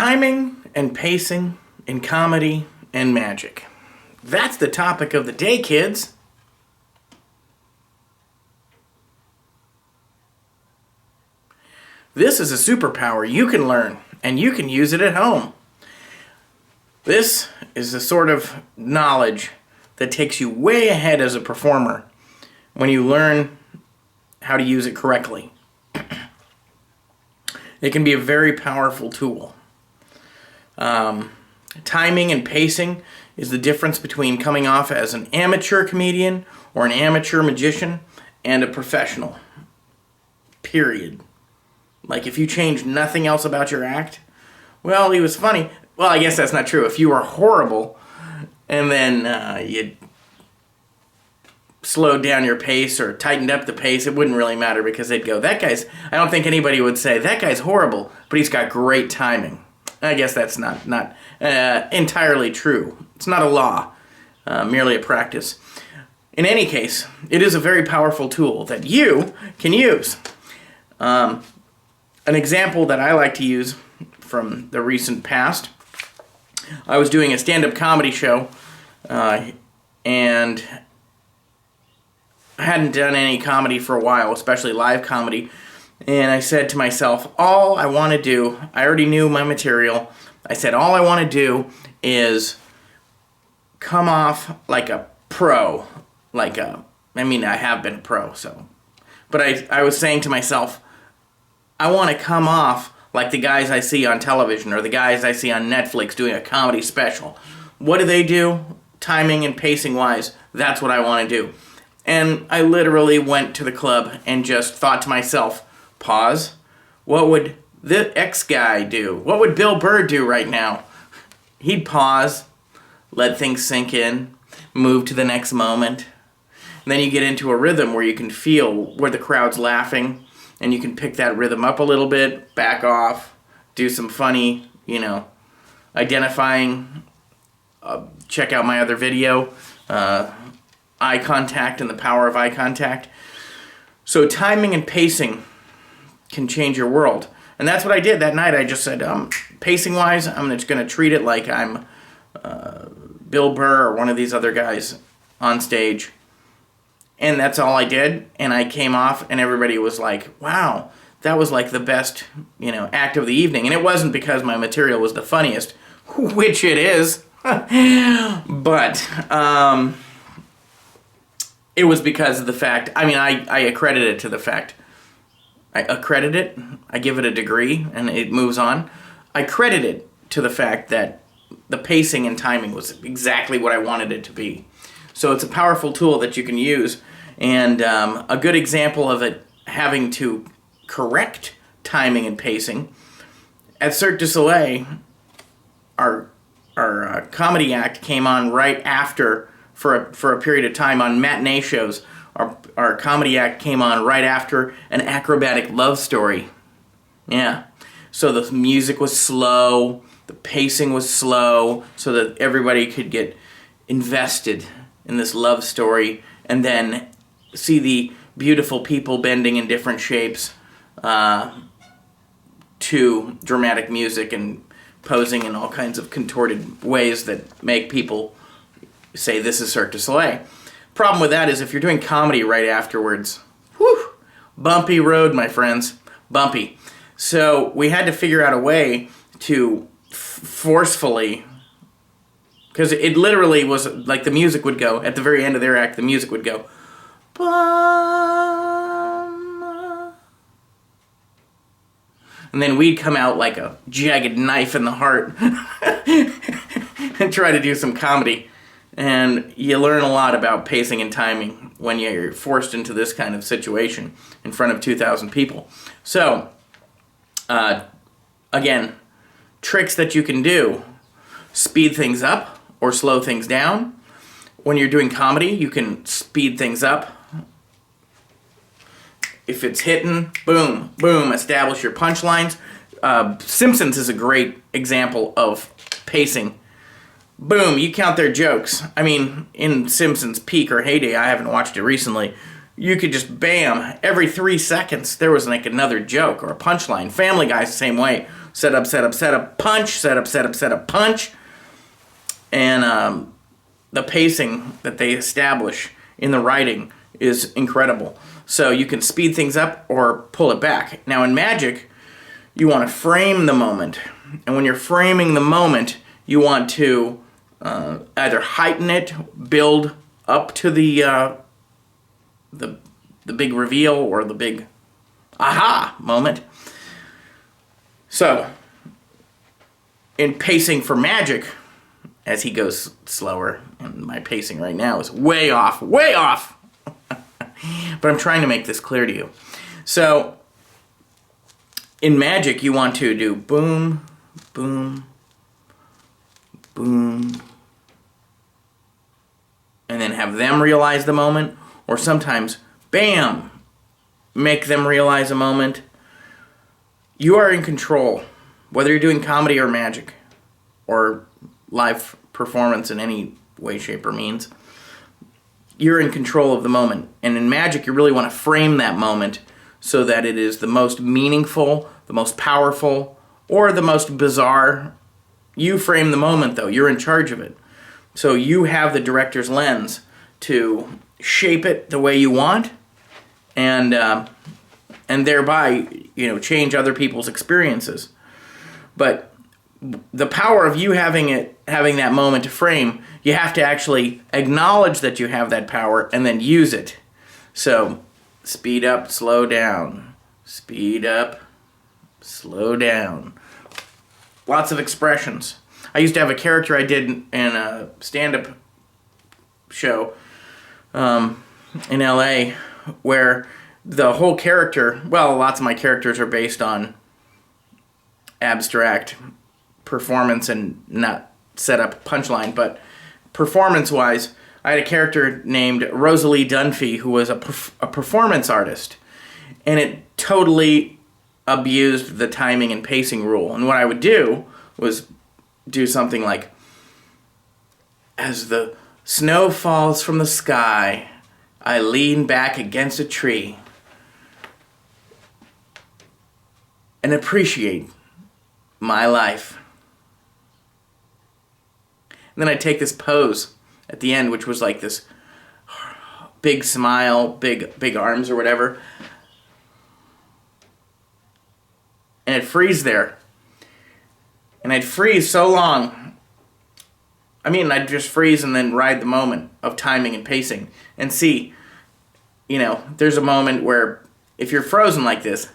Timing and pacing in comedy and magic. That's the topic of the day, kids. This is a superpower you can learn, and you can use it at home. This is the sort of knowledge that takes you way ahead as a performer when you learn how to use it correctly. It can be a very powerful tool. Timing and pacing is the difference between coming off as an amateur comedian or an amateur magician and a professional. Period. Like, if you change nothing else about your act, well, he was funny. Well, I guess that's not true. If you were horrible and then you slowed down your pace or tightened up the pace, it wouldn't really matter because they'd go, that guy's, I don't think anybody would say, that guy's horrible, but he's got great timing. I guess that's not entirely true. It's not a law, merely a practice. In any case, it is a very powerful tool that you can use. An example that I like to use from the recent past, I was doing a stand-up comedy show, and I hadn't done any comedy for a while, especially live comedy. And I said to myself, all I want to do, I already knew my material, I said all I want to do is come off like a pro, I have been a pro, so. But I was saying to myself, I want to come off like the guys I see on television or the guys I see on Netflix doing a comedy special. What do they do? Timing and pacing wise, that's what I want to do. And I literally went to the club and just thought to myself, pause. What would the X guy do? What would Bill Burr do right now? He'd pause, let things sink in, move to the next moment. And then you get into a rhythm where you can feel where the crowd's laughing, and you can pick that rhythm up a little bit, back off, do some funny, identifying, check out my other video, eye contact and the power of eye contact. So timing and pacing can change your world. And that's what I did that night. I just said, pacing-wise, I'm just going to treat it like I'm Bill Burr or one of these other guys on stage. And that's all I did. And I came off, and everybody was like, wow, that was like the best, act of the evening. And it wasn't because my material was the funniest, which it is. But it was because of the fact, I accredit it to the fact. I accredit it, I give it a degree, and it moves on. I credit it to the fact that the pacing and timing was exactly what I wanted it to be. So it's a powerful tool that you can use, and a good example of it having to correct timing and pacing. At Cirque du Soleil, our comedy act came on right after, for a period of time on matinee shows. Our comedy act came on right after an acrobatic love story. Yeah. So the music was slow, the pacing was slow, so that everybody could get invested in this love story and then see the beautiful people bending in different shapes to dramatic music and posing in all kinds of contorted ways that make people say this is Cirque du Soleil. Problem with that is if you're doing comedy right afterwards, bumpy road, my friends, bumpy. So we had to figure out a way to forcefully, because it literally was like the music would go, at the very end of their act, the music would go, bum. And then we'd come out like a jagged knife in the heart and try to do some comedy. And you learn a lot about pacing and timing when you're forced into this kind of situation in front of 2,000 people. So, again, tricks that you can do. Speed things up or slow things down. When you're doing comedy, you can speed things up. If it's hitting, boom, boom, establish your punchlines. Simpsons is a great example of pacing. Boom, you count their jokes. In Simpsons' peak or heyday, I haven't watched it recently, you could just bam, every 3 seconds there was like another joke or a punchline. Family Guy's the same way. Set up, set up, set up, punch, set up, set up, set up, punch. And the pacing that they establish in the writing is incredible. So you can speed things up or pull it back. Now in magic, you want to frame the moment. And when you're framing the moment, you want to either heighten it, build up to the big reveal or the big aha moment. So, in pacing for magic, as he goes slower, and my pacing right now is way off, way off! But I'm trying to make this clear to you. So, in magic, you want to do boom, boom, boom, and then have them realize the moment, or sometimes, bam, make them realize a moment. You are in control, whether you're doing comedy or magic, or live performance in any way, shape, or means. You're in control of the moment. And in magic, you really want to frame that moment so that it is the most meaningful, the most powerful, or the most bizarre. You frame the moment, though. You're in charge of it. So you have the director's lens to shape it the way you want, and thereby, change other people's experiences. But the power of you having that moment to frame, you have to actually acknowledge that you have that power and then use it. So, speed up, slow down. Speed up, slow down. Lots of expressions. I used to have a character I did in a stand-up show in LA where the whole character, well, lots of my characters are based on abstract performance and not set up punchline, but performance-wise, I had a character named Rosalie Dunphy who was a performance artist, and it totally abused the timing and pacing rule. And what I would do was do something like, as the snow falls from the sky, I lean back against a tree and appreciate my life. And then I'd take this pose at the end, which was like this big smile, big arms or whatever. And I'd freeze there. And I'd freeze so long. I'd just freeze and then ride the moment of timing and pacing. And see, there's a moment where if you're frozen like this,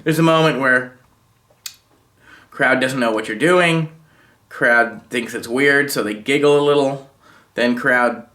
there's a moment where crowd doesn't know what you're doing, crowd thinks it's weird, so they giggle a little, then crowd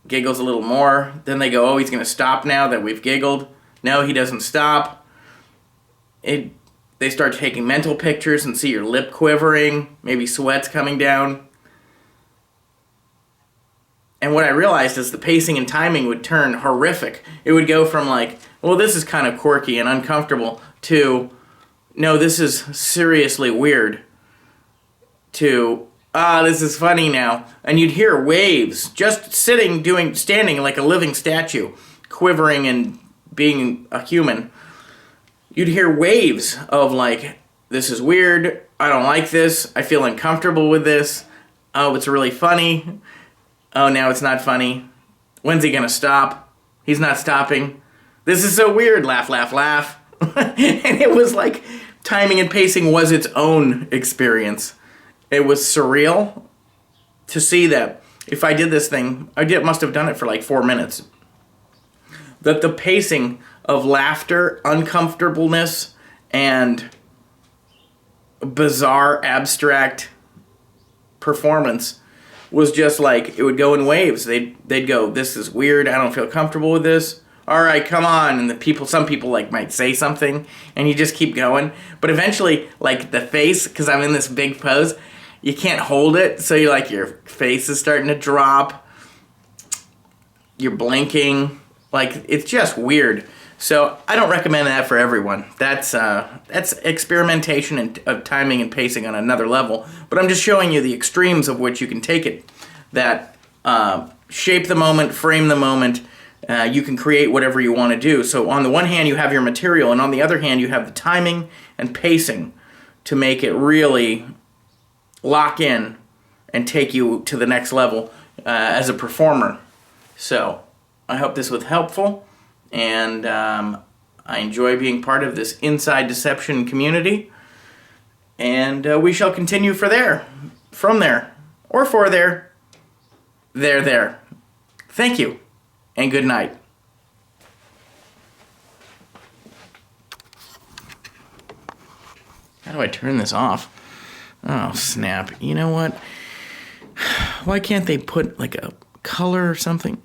giggles a little more, then they go, oh, he's going to stop now that we've giggled. No, he doesn't stop. They start taking mental pictures and see your lip quivering, maybe sweat's coming down. And what I realized is the pacing and timing would turn horrific. It would go from like, well, this is kind of quirky and uncomfortable, to, no, this is seriously weird, to, this is funny now. And you'd hear waves, just standing like a living statue, quivering and being a human. You'd hear waves of like, this is weird, I don't like this, I feel uncomfortable with this, oh, it's really funny, oh, now it's not funny, when's he gonna stop? He's not stopping. This is so weird, laugh, laugh, laugh. And it was like, timing and pacing was its own experience. It was surreal to see that if I did this thing, must have done it for like 4 minutes. That the pacing of laughter, uncomfortableness, and bizarre, abstract performance was just like, it would go in waves. They'd go, this is weird, I don't feel comfortable with this. All right, come on. And some people like might say something, and you just keep going. But eventually, like the face, because I'm in this big pose, you can't hold it, so your face is starting to drop. You're blinking. Like, it's just weird. So I don't recommend that for everyone. That's experimentation and of timing and pacing on another level. But I'm just showing you the extremes of which you can take it. That shape the moment, frame the moment. You can create whatever you want to do. So on the one hand, you have your material, and on the other hand, you have the timing and pacing to make it really lock in and take you to the next level as a performer. So I hope this was helpful, and I enjoy being part of this Inside Deception community, and we shall continue from there, or for there. Thank you, and good night. How do I turn this off? Oh, snap. You know what? Why can't they put like a color or something?